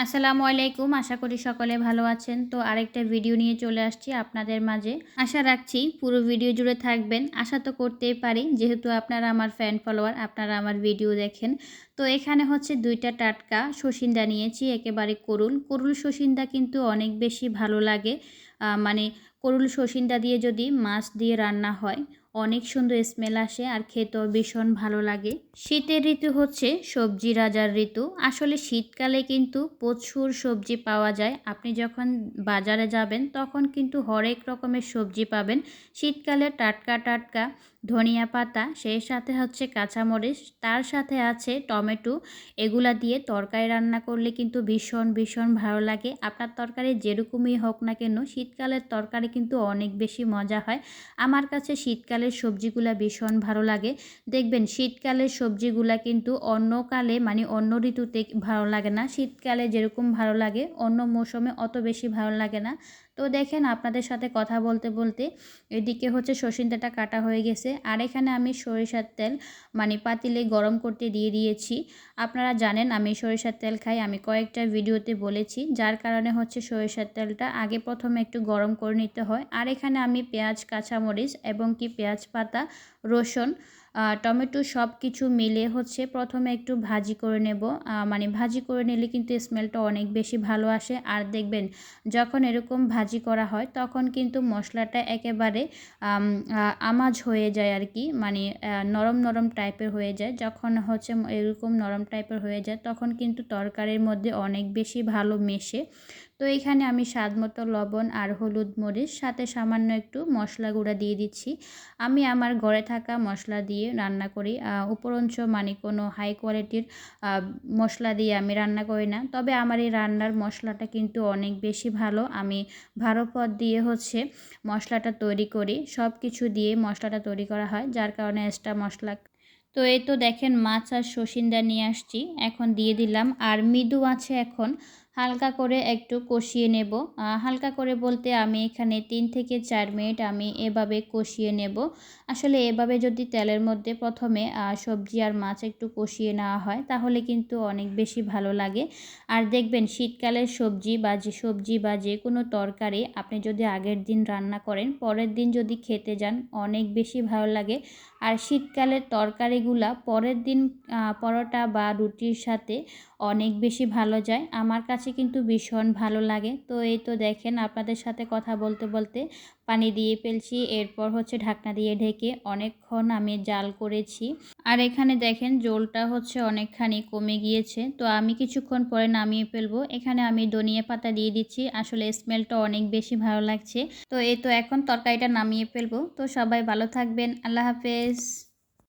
আসসালামু আলাইকুম। আশা করি সকলে ভালো আছেন। তো আরেকটা ভিডিও নিয়ে চলে আসছি আপনাদের মাঝে। আশা রাখছি পুরো ভিডিও জুড়ে থাকবেন। আশা তো করতেই পারি যেহেতু আপনারা আমার ফ্যান ফলোয়ার, আপনারা আমার ভিডিও দেখেন। তো এখানে হচ্ছে ২ টা টাটকা সসিন্দা নিয়েছি, একেবারে করুল। করুল সসিন্দা কিন্তু অনেক বেশি ভালো লাগে। মানে করুল সসিন্দা দিয়ে যদি মাছ দিয়ে রান্না হয় অনেক সুন্দর স্মেল আসে আর খেতেও ভীষণ ভালো লাগে। শীতের ঋতু হচ্ছে সবজি রাজার ঋতু। আসলে শীতকালে কিন্তু প্রচুর সবজি পাওয়া যায়। আপনি যখন বাজারে যাবেন তখন কিন্তু হরেক রকমের সবজি পাবেন। শীতকালে টাটকা টাটকা ধনিয়া পাতা, সেই সাথে হচ্ছে কাঁচামরিচ, তার সাথে আছে টমেটো। এগুলা দিয়ে তরকারি রান্না করলে কিন্তু ভীষণ ভীষণ ভালো লাগে। আপনার তরকারি যেরকমই হোক না কেন শীতকালের তরকারি কিন্তু অনেক বেশি মজা হয়। আমার কাছে শীতকালের সবজিগুলা ভীষণ ভালো লাগে। দেখবেন শীতকালের সবজিগুলা কিন্তু অন্য কালে মানে অন্য ঋতুতে ভালো লাগে না। শীতকালে যেরকম ভালো লাগে অন্য মৌসুমে অত বেশি ভালো লাগে না। তো দেখেন আপনাদের সাথে কথা বলতে বলতে এদিকে হচ্ছে সসিন্দাটা কাটা হয়ে গেছে। আর এখানে আমি সরিষার তেল মানে পাতিলে গরম করতে দিয়ে দিয়েছি। আপনারা জানেন আমি সরিষার তেল খাই, আমি কয়েকটা ভিডিওতে বলেছি। যার কারণে হচ্ছে সরিষার তেলটা আগে প্রথমে একটু গরম করে নিতে হয়। আর এখানে আমি পেঁয়াজ, কাঁচামরিচ এবং কি পেঁয়াজ পাতা, রসুন, টমেটো সব কিছু মিলে হচ্ছে প্রথমে একটু ভাজি করে নেব। মানে ভাজি করে নিলে কিন্তু স্মেলটা অনেক বেশি ভালো আসে। আর দেখবেন যখন এরকম ভাজি করা হয় তখন কিন্তু মশলাটা একেবারে আমাজ হয়ে যায় আর কি, মানে নরম নরম টাইপের হয়ে যায়। যখন হচ্ছে এরকম নরম টাইপের হয়ে যায় তখন কিন্তু তরকারির মধ্যে অনেক বেশি ভালো মেশে। তো এখানে আমি স্বাদ মতো লবণ আর হলুদ মরিচ সাথে সামান্য একটু মশলা গুঁড়া দিয়ে দিচ্ছি। আমি আমার ঘরে থাকা মশলা দিয়ে রান্না করি। উপরঞ্চ মানে কোনো হাই কোয়ালিটির মশলা দিয়ে আমি রান্না করি না। তবে আমার এই রান্নার মশলাটা কিন্তু অনেক বেশি ভালো। আমি ভালো পদ দিয়ে হচ্ছে মশলাটা তৈরি করি। সব কিছু দিয়ে মশলাটা তৈরি করা হয়, যার কারণে এক্সট্রা মশলা। তো এই তো দেখেন মাছ আর সসিন্দা নিয়ে আসছি, এখন দিয়ে দিলাম। আর মৃদু আছে এখন হালকা করে একটু কষিয়ে নেব। হালকা করে বলতে আমি এখানে ৩ থেকে ৪ মিনিট আমি এভাবে কষিয়ে নেব। আসলে এভাবে যদি তেলের মধ্যে প্রথমে সবজি আর মাছ একটু কষিয়ে নেওয়া হয় তাহলে কিন্তু অনেক বেশি ভালো লাগে। আর দেখবেন শীতকালের সবজি বা যে কোনো তরকারি আপনি যদি আগের দিন রান্না করেন পরের দিন যদি খেতে যান অনেক বেশি ভালো লাগে। আর শীতকালের তরকারিগুলা পরের দিন পরোটা বা রুটির সাথে অনেক বেশি ভালো যায়। আমার কাছে কিন্তু ভীষণ ভালো লাগে। তো এই তো দেখেন আপনাদের সাথে কথা বলতে বলতে পানি দিয়ে ফেলছি, এরপর হচ্ছে ঢাকনা দিয়ে ঢেকে অনেকক্ষণ আমি জাল করেছি। আর এখানে দেখেন ঝোলটা হচ্ছে অনেকখানি কমে গিয়েছে। তো আমি কিছুক্ষণ পরে নামিয়ে ফেলবো। এখানে আমি ধনিয়া পাতা দিয়ে দিচ্ছি, আসলে স্মেলটা অনেক বেশি ভালো লাগছে। তো এই তো এখন তরকারিটা নামিয়ে ফেলবো। তো সবাই ভালো থাকবেন, আল্লাহ হাফেজ।